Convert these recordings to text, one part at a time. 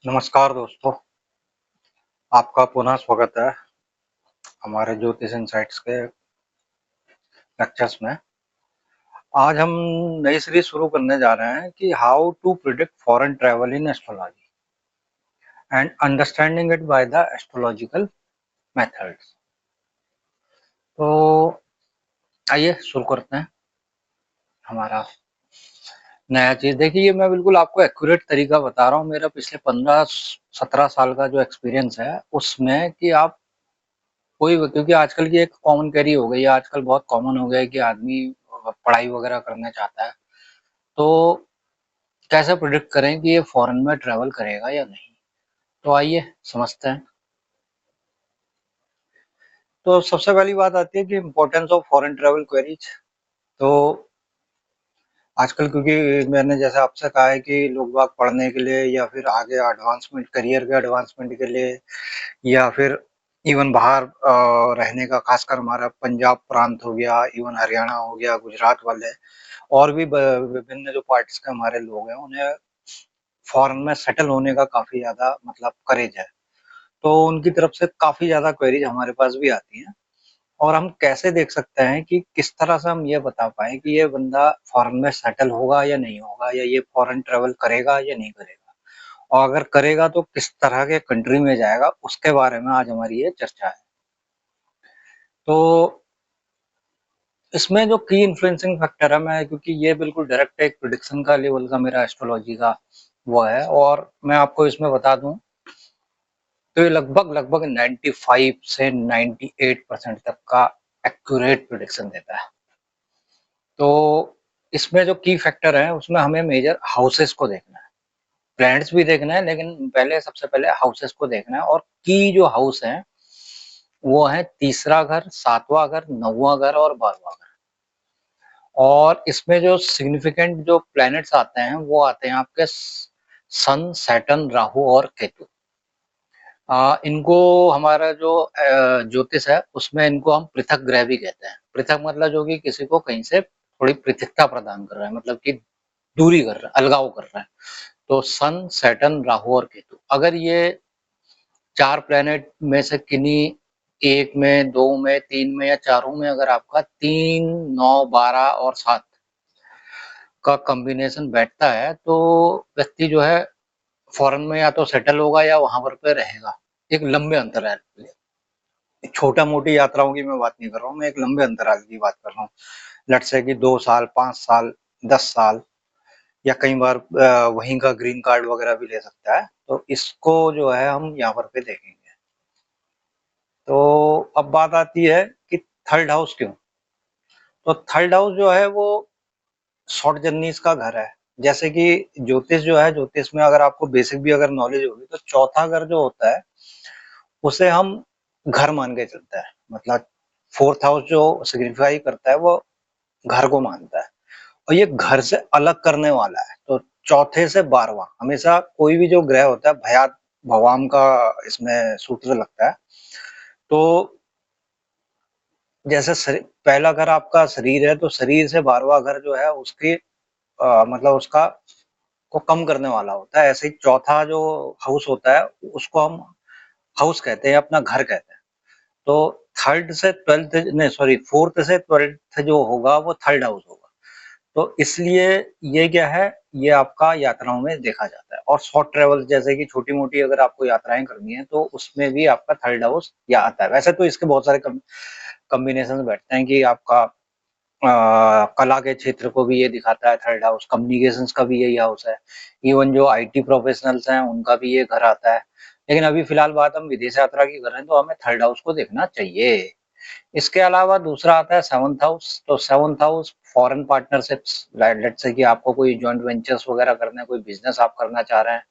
नमस्कार दोस्तों, आपका पुनः स्वागत है हमारे ज्योतिष इनसाइट्स के लेक्चर्स में। आज हम नई सीरीज शुरू करने जा रहे हैं कि how to predict foreign travel in astrology and understanding it by the astrological methods. तो आइए शुरू करते हैं हमारा नया चीज। देखिए, मैं बिल्कुल आपको एक्यूरेट तरीका बता रहा हूँ मेरा पिछले 15-17 साल का जो एक्सपीरियंस है उसमें, कि आप कोई, क्योंकि आजकल की एक कॉमन कैरी हो गई है, आजकल बहुत कॉमन हो गया है कि आदमी पढ़ाई वगैरह करना चाहता है, तो कैसे प्रिडिक्ट करें कि ये फॉरेन में ट्रैवल करेगा या नहीं। तो आइए समझते हैं। तो सबसे पहली बात आती है कि importance of foreign travel queries. तो आजकल, क्योंकि मैंने जैसे आपसे कहा है कि लोग बाग पढ़ने के लिए या फिर आगे एडवांसमेंट, करियर के एडवांसमेंट के लिए, या फिर इवन बाहर रहने का, खासकर हमारा पंजाब प्रांत हो गया, इवन हरियाणा हो गया, गुजरात वाले और भी विभिन्न जो पार्ट्स के हमारे लोग हैं, उन्हें फॉरेन में सेटल होने का काफी ज्यादा मतलब करेज है। तो उनकी तरफ से काफी ज्यादा क्वेरीज हमारे पास भी आती हैं। और हम कैसे देख सकते हैं कि किस तरह से हम ये बता पाए कि ये बंदा फॉरेन में सेटल होगा या नहीं होगा, या ये फॉरेन ट्रेवल करेगा या नहीं करेगा, और अगर करेगा तो किस तरह के कंट्री में जाएगा, उसके बारे में आज हमारी ये चर्चा है। तो इसमें जो की इन्फ्लुएंसिंग फैक्टर है, मैं, क्योंकि ये बिल्कुल डायरेक्ट एक प्रिडिक्शन का लेवल का मेरा एस्ट्रोलॉजी का वो है, और मैं आपको इसमें बता दूं तो ये लगभग लगभग 95 से 98% तक का एक्यूरेट प्रिडिक्शन देता है। तो इसमें जो की फैक्टर है उसमें हमें मेजर हाउसेस को देखना है, प्लैनेट्स भी देखना है, लेकिन पहले सबसे पहले हाउसेस को देखना है। और की जो हाउस है वो है तीसरा घर, सातवां घर, नौवां घर और 12वां घर। और इसमें जो सिग्निफिकेंट जो प्लैनेट्स आते हैं वो आते हैं आपके सन, सैटर्न, राहु और केतु। इनको हमारा जो ज्योतिष है उसमें इनको हम पृथक ग्रह भी कहते हैं। पृथक मतलब जो कि किसी को कहीं से थोड़ी पृथकता प्रदान कर रहा है, मतलब कि दूरी कर रहा है, अलगाव कर रहा है। तो सन, सैटर्न, राहु और केतु, अगर ये चार प्लेनेट में से किन्हीं एक में, दो में, तीन में या चारों में अगर आपका 3, 9, 12 और 7 का कॉम्बिनेशन बैठता है, तो व्यक्ति जो है फॉरेन में या तो सेटल होगा या वहां पर पे रहेगा, एक लंबे अंतराल के लिए। छोटा मोटी यात्राओं की मैं बात नहीं कर रहा हूँ, मैं एक लंबे अंतराल की बात कर रहा हूँ। लेट्स से कि 2 साल, 5 साल, 10 साल, या कई बार वहीं का ग्रीन कार्ड वगैरह भी ले सकता है। तो इसको जो है हम यहाँ पर पे देखेंगे। तो अब बात आती है कि थर्ड हाउस क्यों। तो थर्ड हाउस जो है वो शॉर्ट जर्नीज का घर है। जैसे कि ज्योतिष जो है, ज्योतिष में अगर आपको बेसिक भी अगर नॉलेज होगी, तो चौथा घर जो होता है उसे हम घर मान के चलते हैं। मतलब फोर्थ हाउस जो सिग्निफाई करता है वो घर को मानता है, और ये घर से अलग करने वाला है। तो चौथे से 12वां, हमेशा कोई भी जो ग्रह होता है, भयात भवाम का इसमें सूत्र लगता है। तो जैसे पहला घर आपका शरीर है, तो शरीर से 12वां घर जो है उसकी मतलब उसका को कम करने वाला होता है। ऐसे ही चौथा जो हाउस होता है उसको हम हाउस कहते हैं, अपना घर कहते हैं। तो थर्ड से ट्वेल्थ, नहीं सॉरी, फोर्थ से ट्वेल्थ जो होगा वो थर्ड हाउस होगा। तो इसलिए ये क्या है, ये आपका यात्राओं में देखा जाता है। और शॉर्ट ट्रेवल जैसे कि छोटी मोटी अगर आपको यात्राएं करनी है, तो उसमें भी आपका थर्ड हाउस या आता है। वैसे तो इसके बहुत सारे कॉम्बिनेशन बैठते हैं, कि आपका कला के क्षेत्र को भी ये दिखाता है थर्ड हाउस, कम्युनिकेशंस का भी यही हाउस है, इवन जो आईटी प्रोफेशनल्स हैं उनका भी ये घर आता है। लेकिन अभी फिलहाल बात हम विदेश यात्रा की कर रहे हैं, तो हमें थर्ड हाउस को देखना चाहिए। इसके अलावा दूसरा आता है सेवंथ हाउस। तो seventh house foreign partnerships, let's say कि आपको कोई जॉइंट वेंचर्स वगैरह करना है, कोई बिजनेस आप करना चाह रहे हैं,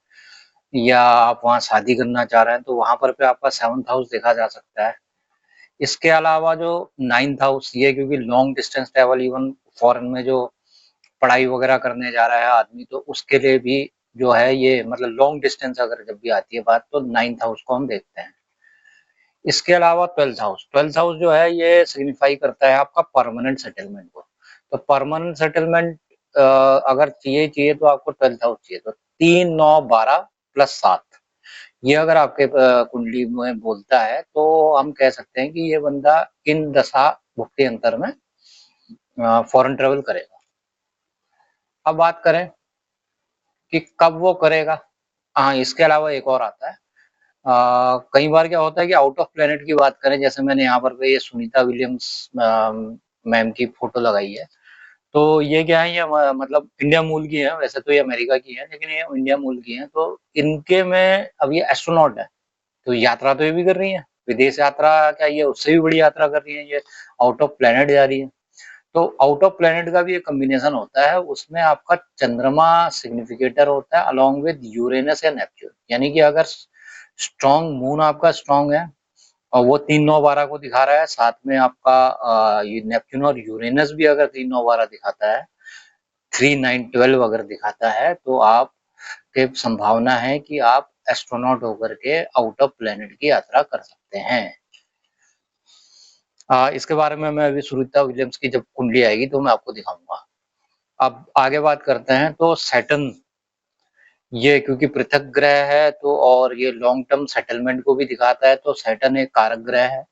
या आप वहाँ शादी करना चाह रहे हैं, तो वहां पर पे आपका सेवंथ हाउस देखा जा सकता है। इसके अलावा जो नाइन्थ हाउस, ये क्योंकि long distance travel, even foreign में जो पढ़ाई वगैरह करने जा रहा है आदमी, तो उसके लिए भी जो है ये, मतलब लॉन्ग डिस्टेंस अगर जब भी आती है बात, तो नाइन्थ हाउस को हम देखते हैं। इसके अलावा ट्वेल्थ हाउस जो है ये सिग्निफाई करता है आपका परमानेंट सेटलमेंट को। तो परमानेंट सेटलमेंट अगर चाहिए चाहिए तो आपको ट्वेल्थ हाउस चाहिए। तो 3, 9, 12 प्लस 7, ये अगर आपके कुंडली में बोलता है तो हम कह सकते हैं कि ये बंदा इन दशा भुक्ति अंतर में फॉरेन ट्रेवल करेगा। अब बात करें कि कब वो करेगा। हाँ, इसके अलावा एक और आता है। कई बार क्या होता है कि आउट ऑफ प्लेनेट की बात करें, जैसे मैंने यहाँ पर ये सुनीता विलियम्स मैम की फोटो लगाई है। तो ये क्या है, ये मतलब इंडिया मूल की है, वैसे तो ये अमेरिका की है लेकिन ये इंडिया मूल की है। तो इनके में अब ये एस्ट्रोनॉट है, तो यात्रा तो ये भी कर रही है, विदेश यात्रा क्या, ये उससे भी बड़ी यात्रा कर रही है, ये आउट ऑफ प्लेनेट जा रही है। तो आउट ऑफ प्लेनेट का भी एक कॉम्बिनेशन होता है, उसमें आपका चंद्रमा सिग्निफिकेटर होता है अलोंग विद यूरेनस या नेपच्यून। यानी कि अगर स्ट्रॉन्ग मून आपका स्ट्रॉन्ग है और वो 3 9 12 को दिखा रहा है, साथ में आपका नेपच्यून और यूरेनस भी अगर 3 9 12 दिखाता है, 3 9 12 अगर दिखाता है, तो आप के संभावना है कि आप एस्ट्रोनॉट होकर के आउट ऑफ प्लेनेट की यात्रा कर सकते हैं। इसके बारे में मैं अभी सुनीता विलियम्स की जब कुंडली आएगी तो मैं आपको दिखाऊंगा। अब आगे बात करते हैं तो सैटर्न, ये क्योंकि पृथक ग्रह है तो और ये लॉन्ग टर्म सेटलमेंट को भी दिखाता है, तो सैटर्न एक कारक ग्रह है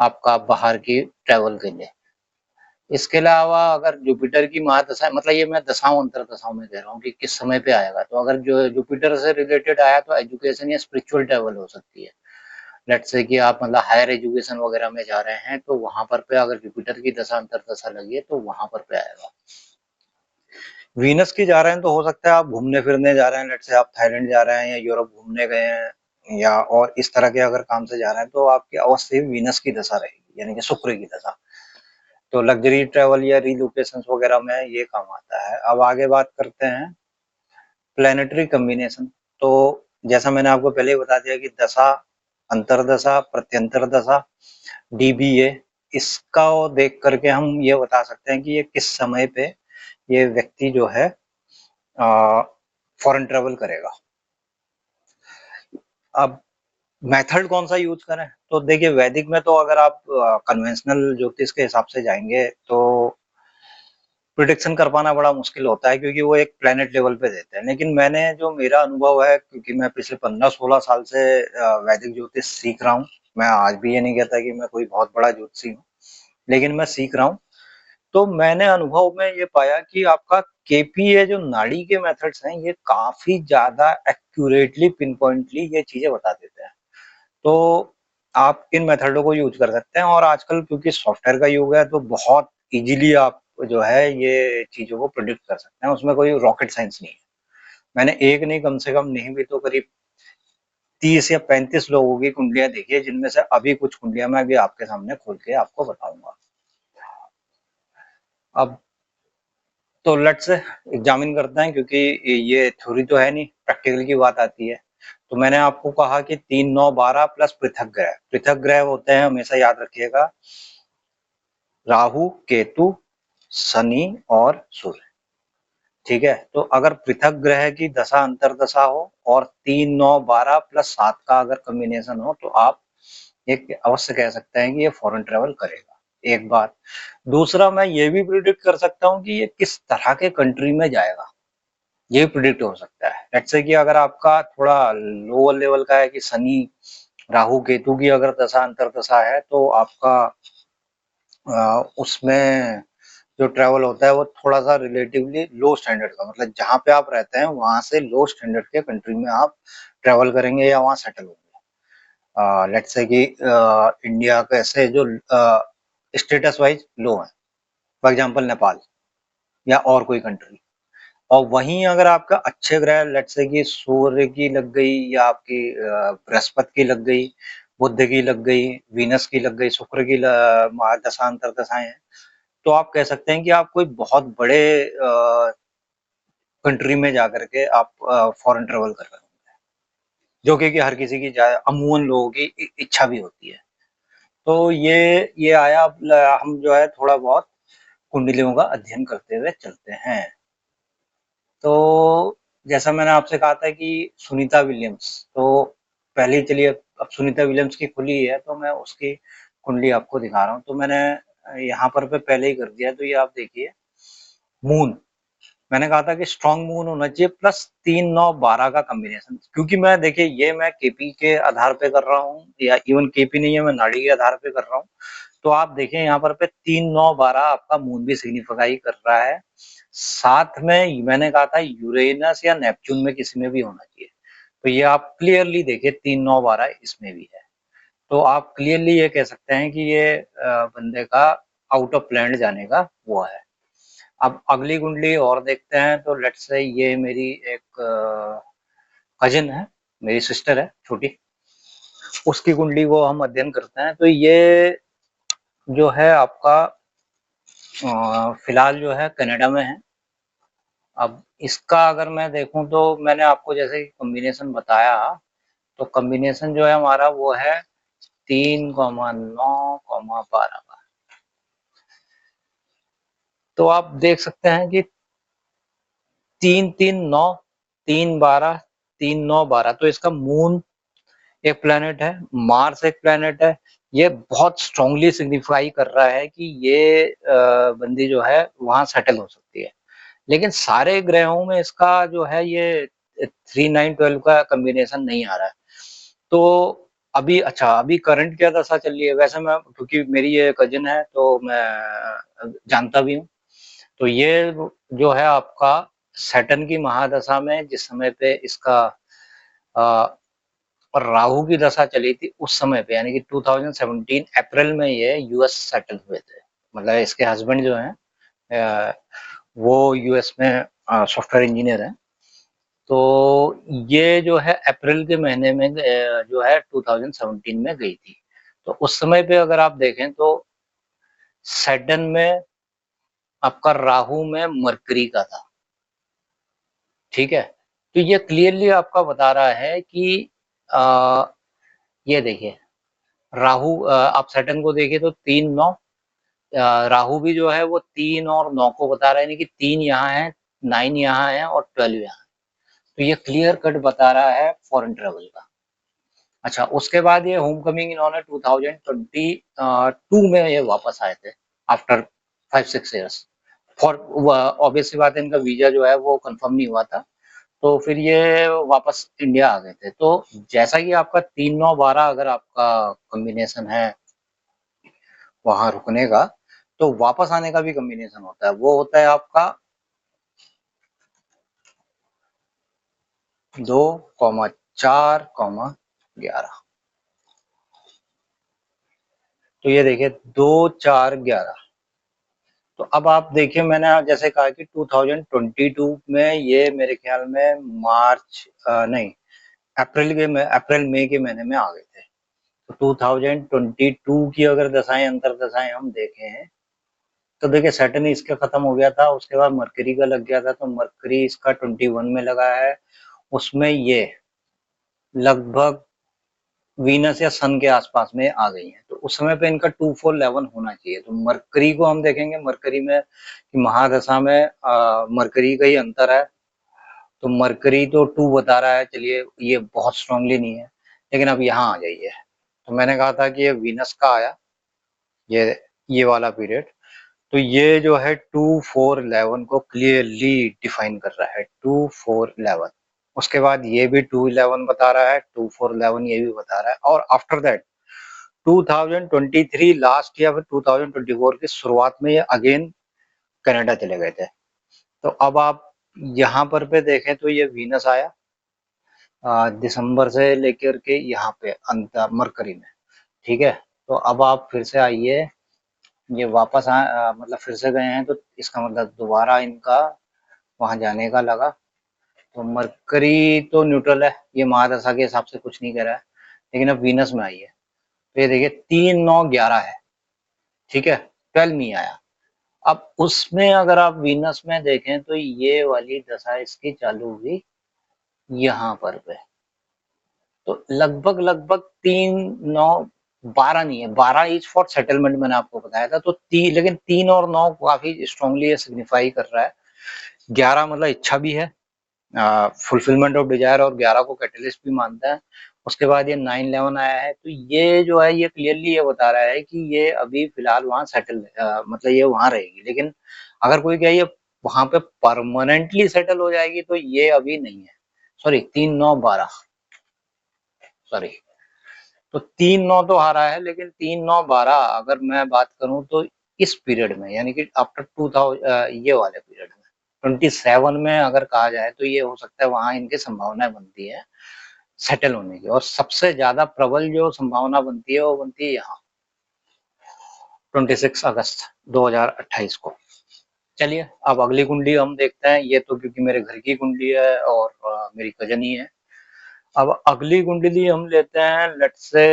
आपका बाहर की ट्रेवल के लिए। इसके अलावा अगर जुपिटर की महादशा, मतलब ये मैं दशाओं अंतर दशाओं में कह रहा हूँ कि किस समय पे आएगा, तो अगर जो जुपिटर से रिलेटेड आया तो एजुकेशन या स्पिरिचुअल ट्रेवल हो सकती है। लेट्स से कि आप मतलब हायर एजुकेशन वगैरह में जा रहे हैं, तो वहां पर पे अगर जुपिटर की दशा अंतर दशा लगी है तो वहां पर पे आएगा। वीनस की जा रहे हैं तो हो सकता है आप घूमने फिरने जा रहे हैं, लेट्स से आप थाईलैंड जा रहे हैं या यूरोप घूमने गए हैं या और इस तरह के अगर काम से जा रहे हैं, तो आपकी अवश्य वीनस की दशा रहेगी, यानी कि शुक्र की दशा। तो लग्जरी ट्रैवल या रिलोकेशन वगैरह में ये काम आता है। अब आगे बात करते हैं प्लेनेटरी कॉम्बिनेशन। तो जैसा मैंने आपको पहले ही बता दिया कि दशा, अंतरदशा, प्रत्यंतर दशा, डीबीए, इसका देख करके हम ये बता सकते हैं कि ये किस समय पे ये व्यक्ति जो है फॉरेन ट्रेवल करेगा। अब मेथड कौन सा यूज करें, तो देखिए वैदिक में तो अगर आप कन्वेंशनल ज्योतिष के हिसाब से जाएंगे तो प्रिडिक्शन कर पाना बड़ा मुश्किल होता है, क्योंकि वो एक प्लेनेट लेवल पे देते हैं। लेकिन मैंने जो मेरा अनुभव है, क्योंकि मैं पिछले 15 16 साल से वैदिक ज्योतिष सीख रहा हूँ, मैं आज भी ये नहीं कहता कि मैं कोई बहुत बड़ा ज्योतिषी हूँ, लेकिन मैं सीख रहा हूँ। तो मैंने अनुभव में ये पाया कि आपका केपीए जो नाड़ी के मेथड्स हैं, ये काफी ज्यादा एक्यूरेटली पिन पॉइंटली ये चीजें बता देते हैं। तो आप इन मेथडों को यूज कर सकते हैं, और आजकल क्योंकि सॉफ्टवेयर का युग है तो बहुत इजीली आप जो है ये चीजों को प्रिडिक्ट कर सकते हैं, उसमें कोई रॉकेट साइंस नहीं है। मैंने एक नहीं, कम से कम नहीं भी तो करीब 30 या 35 लोगों की कुंडलियां देखी है, जिनमें से अभी कुछ कुंडलियां मैं अभी आपके सामने खोल के आपको बताऊंगा। अब तो लेट्स एग्जामिन करते हैं, क्योंकि ये थ्योरी तो है नहीं, प्रैक्टिकल की बात आती है। तो मैंने आपको कहा कि 3 9 12 प्लस पृथक ग्रह, पृथक ग्रह होते हैं, हमेशा याद रखिएगा, राहु, केतु, शनि और सूर्य। ठीक है, तो अगर पृथक ग्रह की दशा अंतरदशा हो और 3 9 12 प्लस 7 का अगर कॉम्बिनेशन हो, तो आप एक अवश्य कह सकते हैं कि ये फॉरेन ट्रेवल करेगा। एक बात, दूसरा मैं ये भी प्रिडिक्ट कर सकता हूँ कि ये किस तरह के कंट्री में जाएगा, ये भी प्रिडिक्ट हो सकता है। लेट्स से कि अगर आपका थोड़ा लोअर लेवल का है कि शनि राहु केतु की अगर दशा अंतरदशा है, तो आपका उसमें जो ट्रैवल होता है वो थोड़ा सा रिलेटिवली लो स्टैंडर्ड का, मतलब जहाँ पे आप रहते हैं वहां से लो स्टैंडर्ड के कंट्री में आप ट्रैवल करेंगे या वहाँ सेटल होंगे। लेट्स से कि इंडिया कैसे जो स्टेटस वाइज लो है, फॉर एग्जांपल नेपाल या और कोई कंट्री। और वहीं अगर आपका अच्छे ग्रह, लेट्स से कि सूर्य की लग गई या आपकी बृहस्पति की लग गई, बुध की लग गई, वीनस की लग गई, शुक्र की दशा अंतर दशाएं हैं, तो आप कह सकते हैं कि आप कोई बहुत बड़े कंट्री में जाकर के आप फॉरेन ट्रेवल कर रहे हो, जो कि हर किसी की अमूमन लोगों की इच्छा भी होती है। तो ये आया। हम जो है थोड़ा बहुत कुंडलियों का अध्ययन करते हुए चलते हैं। तो जैसा मैंने आपसे कहा था कि सुनीता विलियम्स, तो पहले चलिए, अब सुनीता विलियम्स की खुली है तो मैं उसकी कुंडली आपको दिखा रहा हूँ। तो मैंने यहाँ पर पे पहले ही कर दिया, तो ये आप देखिए, मून मैंने कहा था कि स्ट्रॉन्ग मून होना चाहिए प्लस 3 9 12 का कॉम्बिनेशन, क्योंकि मैं देखिए ये मैं केपी के आधार पे कर रहा हूँ या इवन केपी नहीं है, मैं नाड़ी के आधार पे कर रहा हूँ। तो आप देखें यहाँ पर पे 3 9 12 आपका मून भी सिग्निफाई कर रहा है। साथ में मैंने कहा था यूरेनस या नेपच्यून में किसी में भी होना चाहिए। तो ये आप क्लियरली देखिए 3 9 12 इसमें भी है। तो आप क्लियरली ये कह सकते हैं कि ये बंदे का आउट ऑफ प्लान जाने का वो है। अब अगली कुंडली और देखते हैं, तो लेट्स से ये मेरी एक कजिन है, मेरी सिस्टर है छोटी, उसकी कुंडली को हम अध्ययन करते हैं। तो ये जो है आपका फिलहाल जो है कनाडा में है। अब इसका अगर मैं देखूं तो मैंने आपको जैसे कॉम्बिनेशन बताया, तो कॉम्बिनेशन जो है हमारा वो है 3,9,12 का। तो आप देख सकते हैं कि 3,3,9, 3,12, 3,9,12, तो इसका मून एक प्लैनेट है, मार्स एक प्लैनेट है। ये बहुत स्ट्रांगली सिग्निफाई कर रहा है कि ये बंदी जो है वहां सेटल हो सकती है। लेकिन सारे ग्रहों में इसका जो है ये 3 9 12 का कॉम्बिनेशन नहीं आ रहा है। तो अभी अच्छा, अभी करंट क्या दशा चल रही है, वैसे मैं क्योंकि मेरी ये कजिन है तो मैं जानता भी हूँ। तो ये जो है आपका सैटर्न की महादशा में जिस समय पे इसका और राहु की दशा चली थी उस समय पे, यानी कि 2017 अप्रैल में ये यूएस सेटल हुए थे। मतलब इसके हस्बैंड जो हैं वो यूएस में सॉफ्टवेयर इंजीनियर हैं। तो ये जो है अप्रैल के महीने में जो है 2017 में गई थी। तो उस समय पे अगर आप देखें तो सैटर्न में आपका राहु में मरकरी का था, ठीक है। तो ये क्लियरली आपका बता रहा है कि आ, ये देखिए राहु आप सैटर्न को देखिए तो 3 9, राहु भी जो है वो 3 और 9 को बता रहा है, यानी कि 3 यहाँ है, 9 यहाँ है और 12 यहाँ है। तो ये क्लियर कट बता रहा है फॉरेन ट्रेवल का। अच्छा, उसके बाद ये होम कमिंग इन्होंने 2022 में ये वापस आए थे आफ्टर 5 6 ईयर्स। फॉर ऑब्वियस सी बात है, इनका वीजा जो है वो कंफर्म नहीं हुआ था, तो फिर ये वापस इंडिया आ गए थे। तो जैसा कि आपका 3 9 12 अगर आपका कॉम्बिनेशन है वहां रुकने का, तो वापस आने का भी कॉम्बिनेशन होता है, वो होता है आपका 2,4,11। तो ये देखिए 2 4 11। तो अब आप देखिए मैंने जैसे कहा कि 2022 में ये मेरे ख्याल में मार्च नहीं, अप्रैल मई के महीने में आ गए थे। तो 2022 की अगर दशाएं अंतर दशाएं हम देखें, तो देखिए सैटर्न इसका खत्म हो गया था, उसके बाद मरकरी का लग गया था, तो मरकरी इसका 21 में लगा है। उसमें ये लगभग वीनस या सन के आसपास में आ गई है, तो उस समय पे इनका 2 4 11 होना चाहिए। तो मरकरी को हम देखेंगे, मरकरी में महादशा में मरकरी का ही अंतर है। तो मरकरी तो 2 बता रहा है, चलिए ये बहुत स्ट्रांगली नहीं है, लेकिन अब यहाँ आ जाइए। तो मैंने कहा था कि ये वीनस का आया, ये ये वाला पीरियड। तो ये जो है 2 4 11 को क्लियरली डिफाइन कर रहा है, 2 4 11। उसके बाद ये भी 2 11 बता रहा है, 2 4 11 ये भी बता रहा है। और आफ्टर दैट 2023 लास्ट या फिर 2024 की शुरुआत में ये अगेन कनाडा चले गए थे। तो अब आप यहाँ पर पे देखें तो ये वीनस आया दिसंबर से लेकर के यहाँ पे अंत मरकरी में, ठीक है। तो अब आप फिर से आइए, ये वापस मतलब फिर से गए हैं, तो इसका मतलब दोबारा इनका वहां जाने का लगा। तो मरकरी तो न्यूट्रल है, ये महादशा के हिसाब से कुछ नहीं कह रहा है, लेकिन अब वीनस में आई है। तो ये देखिए 3 9 11 है, ठीक है, 12 नहीं आया। अब उसमें अगर आप वीनस में देखें तो ये वाली दशा इसकी चालू हुई यहाँ पर पे। तो लगभग लगभग 3 9 12 नहीं है, 12 इज फॉर सेटलमेंट मैंने आपको बताया था। तो लेकिन 3 और 9 काफी स्ट्रांगली सिग्निफाई कर रहा है। 11 मतलब इच्छा भी है, फुलफिलमेंट ऑफ डिजायर, और 11 को कैटलिस्ट भी मानता है। उसके बाद ये 9 11 आया है, तो ये जो है ये क्लियरली ये बता रहा है कि ये अभी फिलहाल वहां सेटल मतलब ये वहां रहेगी। लेकिन अगर कोई कहे ये वहां पे परमानेंटली सेटल हो जाएगी तो ये अभी नहीं है। Sorry 3-9-12, sorry. तो 3-9 तो आ रहा है, लेकिन 3-9-12 अगर मैं बात करूं तो इस पीरियड में, यानी कि आफ्टर 2000 ये वाले पीरियड में 27 में अगर कहा जाए तो ये हो सकता है वहां इनकी संभावनाएं बनती है सेटल होने की। और सबसे ज्यादा प्रबल जो संभावना बनती है वो बनती है यहाँ 26 अगस्त 2028 को। चलिए अब अगली कुंडली हम देखते हैं। ये तो क्योंकि मेरे घर की कुंडली है और मेरी कजन ही है। अब अगली कुंडली हम लेते हैं, लेट्स से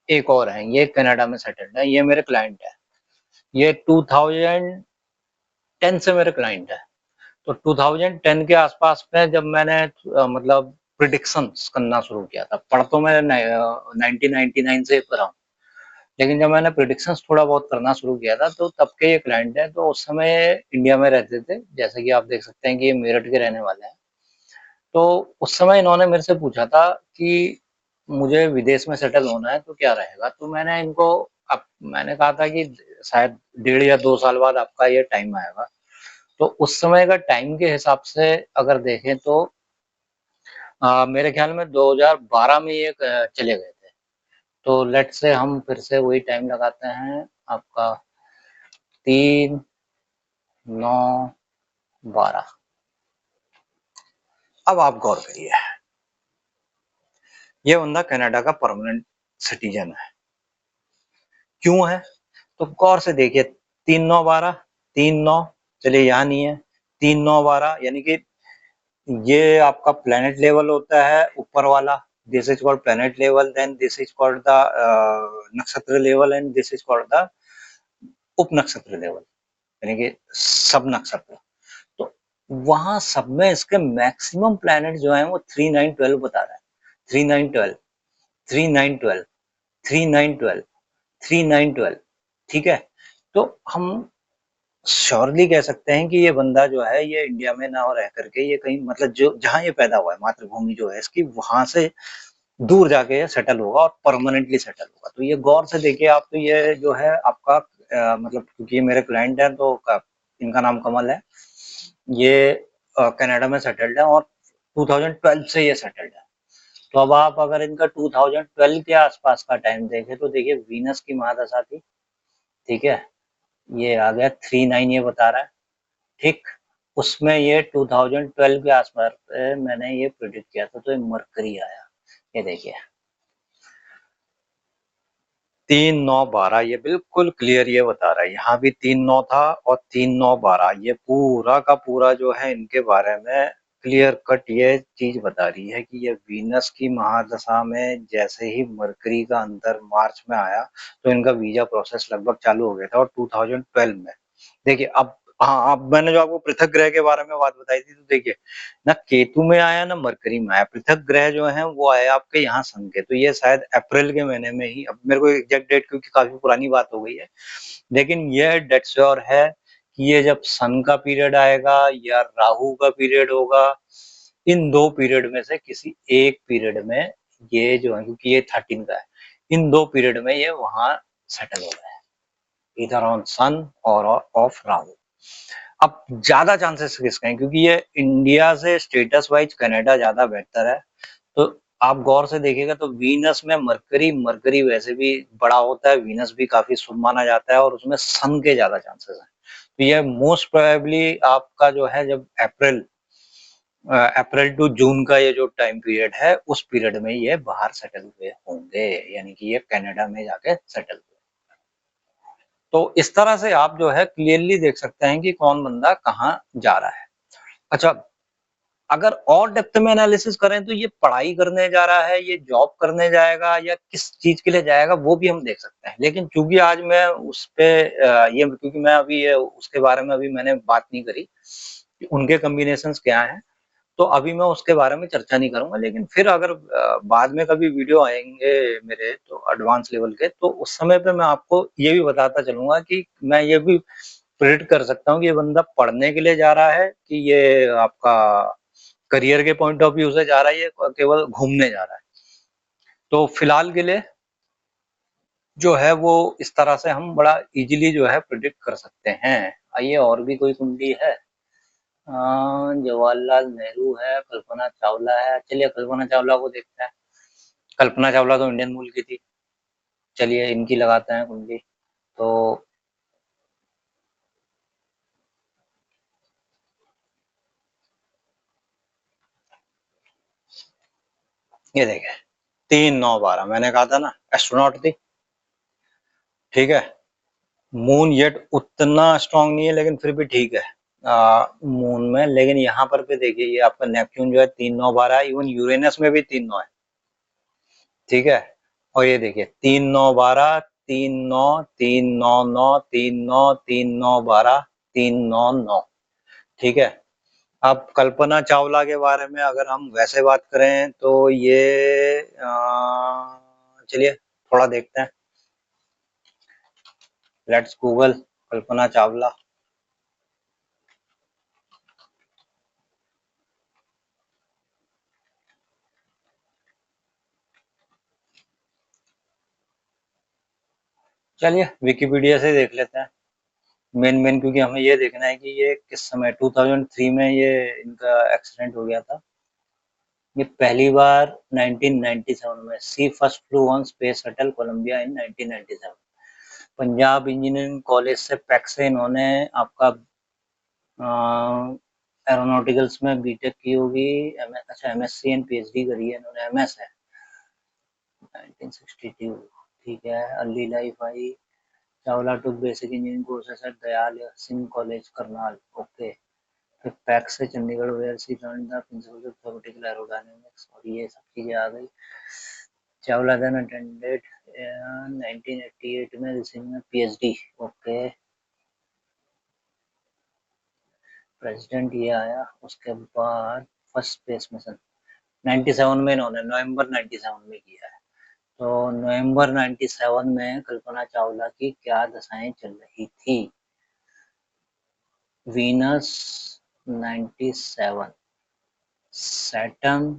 एक और है, ये कनाडा में सेटल्ड है, ये मेरे क्लाइंट है। ये 2010 से मेरे क्लाइंट है। तो 2010 के आसपास में जब मैंने मतलब प्रिडिक्शंस करना शुरू किया था, पढ़ तो मैं 1999 से कर रहा हूँ, लेकिन जब मैंने प्रिडिक्शंस थोड़ा बहुत करना शुरू किया था तो तब के ये क्लाइंट है। तो उस समय इंडिया में रहते थे, जैसे कि आप देख सकते हैं कि ये मेरठ के रहने वाले हैं। तो उस समय इन्होंने मेरे से पूछा था कि मुझे विदेश में सेटल होना है तो क्या रहेगा। तो मैंने इनको, अब मैंने कहा था कि शायद 1.5 या 2 साल बाद आपका ये टाइम आएगा। तो उस समय का टाइम के हिसाब से अगर देखें तो मेरे ख्याल में 2012 में ये चले गए थे। तो लेट्स से हम फिर से वही टाइम लगाते हैं आपका 3-9-12। अब आप गौर करिए, ये बंदा कनाडा का परमानेंट सिटीजन है। क्यों है? तो गौर से देखिए, 3-9-12, 3-9, चलिए यहाँ नहीं है, 3-9-12 यानी कि ये आपका प्लेनेट लेवल होता है ऊपर वाला, this is called planet level, then this is called the nakshatra level, and this is called the upa nakshatra level, यानी कि सब नक्षत्र। तो वहां सब में इसके मैक्सिमम प्लैनेट जो है वो 3912 बता रहा है। 3912, 3912, 3912, 3912, ठीक है। तो हम श्योरली कह सकते हैं कि ये बंदा जो है ये इंडिया में ना रह करके ये कहीं, मतलब जो जहां ये पैदा हुआ है, मातृभूमि जो है इसकी, वहां से दूर जाके ये सेटल होगा और परमानेंटली सेटल होगा। तो ये गौर से देखिए आप, तो ये जो है आपका मतलब क्योंकि ये मेरे क्लाइंट हैं तो इनका नाम कमल है। ये कनाडा में सेटल्ड है और 2012 से ये सेटल्ड है। तो अब आप अगर इनका 2012 के आसपास का टाइम देखें तो देखिए वीनस की महादशा थी, ठीक है। ये आ गया 39 ये बता रहा है, ठीक। उसमें ये 2012 के आसपास मैंने ये प्रिडिक्ट किया था, तो ये मरकरी आया। ये देखिए 3-9-12, ये बिल्कुल क्लियर ये बता रहा है। यहाँ भी 3-9 था और 3-9-12, ये पूरा का पूरा जो है इनके बारे में क्लियर कट ये चीज बता रही है कि ये वीनस की महादशा में जैसे ही मरकरी का अंतर मार्च में आया तो इनका वीजा प्रोसेस लगभग चालू हो गया था। और 2012 में देखिए, अब हाँ, अब मैंने जो आपको पृथक ग्रह के बारे में बात बताई थी, तो देखिए ना केतु में आया ना मरकरी में आया, पृथक ग्रह जो है वो आए आपके यहाँ सन के। तो ये शायद अप्रैल के महीने में ही, अब मेरे को एग्जैक्ट डेट क्योंकि काफी पुरानी बात हो गई है, लेकिन ये डेट श्योर है कि ये जब सन का पीरियड आएगा या राहु का पीरियड होगा, इन दो पीरियड में से किसी एक पीरियड में ये जो है, क्योंकि ये 13 का है, इन दो पीरियड में ये वहां सेटल हो गए, इधर ऑन सन और ऑफ राहु। अब ज्यादा चांसेस किसके हैं, क्योंकि ये इंडिया से स्टेटस वाइज कनाडा ज्यादा बेहतर है। तो आप गौर से देखिएगा तो वीनस में मरकरी, मरकरी वैसे भी बड़ा होता है, वीनस भी काफी शुभ माना जाता है और उसमें सन के ज्यादा चांसेस हैं। तो ये मोस्ट प्रोबेबली आपका जो है जब अप्रैल टू जून का ये जो टाइम पीरियड है उस पीरियड में ये बाहर सेटल हुए होंगे, यानी कि ये कनाडा में जाके सेटल हुए। तो इस तरह से आप जो है क्लियरली देख सकते हैं कि कौन बंदा कहाँ जा रहा है। अच्छा, अगर और डेप्थ में एनालिसिस करें तो ये पढ़ाई करने जा रहा है, ये जॉब करने जाएगा या किस चीज के लिए जाएगा वो भी हम देख सकते हैं। लेकिन चूंकि आज मैं उस पे ये, क्योंकि मैं अभी ये उसके बारे में अभी मैंने बात नहीं करी कि उनके कॉम्बिनेशंस क्या हैं, तो अभी मैं उसके बारे में चर्चा नहीं करूंगा। लेकिन फिर अगर बाद में कभी वीडियो आएंगे मेरे तो एडवांस लेवल के, तो उस समय पे मैं आपको ये भी बताता चलूंगा कि मैं ये भी प्रेडिक्ट कर सकता हूँ कि ये बंदा पढ़ने के लिए जा रहा है कि ये आपका करियर के पॉइंट ऑफ व्यू से जा रहा है, ये केवल घूमने जा रहा है। तो फिलहाल के लिए जो है वो इस तरह से हम बड़ा इजीली जो है प्रिडिक्ट कर सकते हैं। आइए, और भी कोई कुंडली है? जवाहरलाल नेहरू है, कल्पना चावला है। चलिए कल्पना चावला को देखते हैं। कल्पना चावला तो इंडियन मूल की थी। चलिए इनकी लगाते हैं कुंडली। तो ये देखिए, 3 9 12 मैंने कहा था ना, एस्ट्रोनॉट थी। ठीक है। मून येट उतना स्ट्रांग नहीं है, लेकिन फिर भी ठीक है मून में। लेकिन यहाँ पर भी देखिए, ये आपका नेपच्यून जो है 3 9 12, इवन यूरेनस में भी 3 9 है। ठीक है। और ये देखिए 3 9 12, 3 9, 3 9 9, 3 9, 3 9 12, 3 9 9। ठीक है। अब कल्पना चावला के बारे में अगर हम वैसे बात करें तो ये चलिए थोड़ा देखते हैं। Let's Google Kalpana Chawla. चलिए विकिपीडिया से देख लेते हैं। मेन क्योंकि हमें ये देखना है कि ये किस समय 2003 में ये इनका एक्सीडेंट हो गया था। ये पहली बार 1997 में she first flew on space shuttle Columbia in 1997। Punjab engineering college से पैक से इन्होंने आपका एरोनॉटिकल्स में बीटेक की होगी। अच्छा एमएससी एंड पीएचडी करी है इन्होंने, एमएस है 1962। ठीक है। Early life I. Chawla took basic engineering courses at Dayal Singh college Karnal. Okay. फिर पैक से Chandigarh where she learn the principles of theoretical aerodynamics, और ये सब चीजें आ गई। चावला देन अटेंडेड 1988 में रिसीविंग में पीएचडी। ओके। प्रेसिडेंट ये आया, उसके बाद फर्स्ट स्पेस मिशन 97 में इन्होंने नवंबर 97 में किया है। तो नवंबर 97 में कल्पना चावला की क्या दशाएं चल रही थी? Venus 97, Saturn,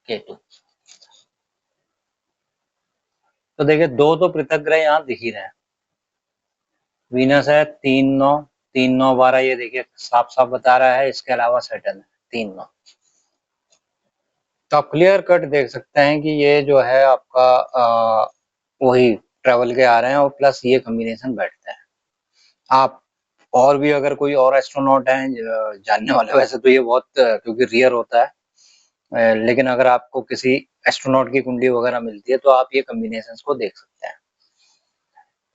Ketu. तो देखिए दो तो पृथक ग्रह यहाँ दिख ही रहे हैं। वीनस है 3 9, 3 9 12, ये देखिए साफ साफ बता रहा है। इसके अलावा सैटर्न है 3 9। तो आप क्लियर कट देख सकते हैं कि ये जो है आपका वही ट्रेवल के आ रहे हैं, और प्लस ये कॉम्बिनेशन बैठते हैं। आप और भी अगर कोई और एस्ट्रोनॉट हैं जानने वाले, वैसे तो ये बहुत क्योंकि रियर होता है, लेकिन अगर आपको किसी एस्ट्रोनॉट की कुंडली वगैरह मिलती है तो आप ये कॉम्बिनेशंस को देख सकते हैं।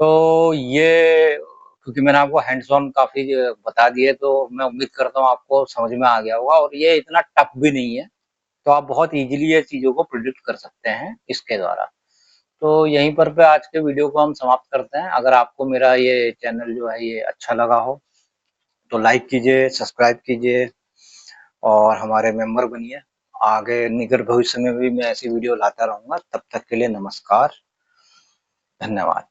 तो ये क्योंकि मैंने आपको हैंड्स ऑन काफी बता दिए, तो मैं उम्मीद करता हूँ आपको समझ में आ गया होगा, और ये इतना टफ भी नहीं है। तो आप बहुत इजीली ये चीजों को प्रिडिक्ट कर सकते हैं इसके द्वारा। तो यहीं पर पे आज के वीडियो को हम समाप्त करते हैं। अगर आपको मेरा ये चैनल जो है ये अच्छा लगा हो तो लाइक कीजिए, सब्सक्राइब कीजिए और हमारे मेंबर बनिए। आगे निकट भविष्य में भी मैं ऐसी वीडियो लाता रहूंगा। तब तक के लिए नमस्कार, धन्यवाद।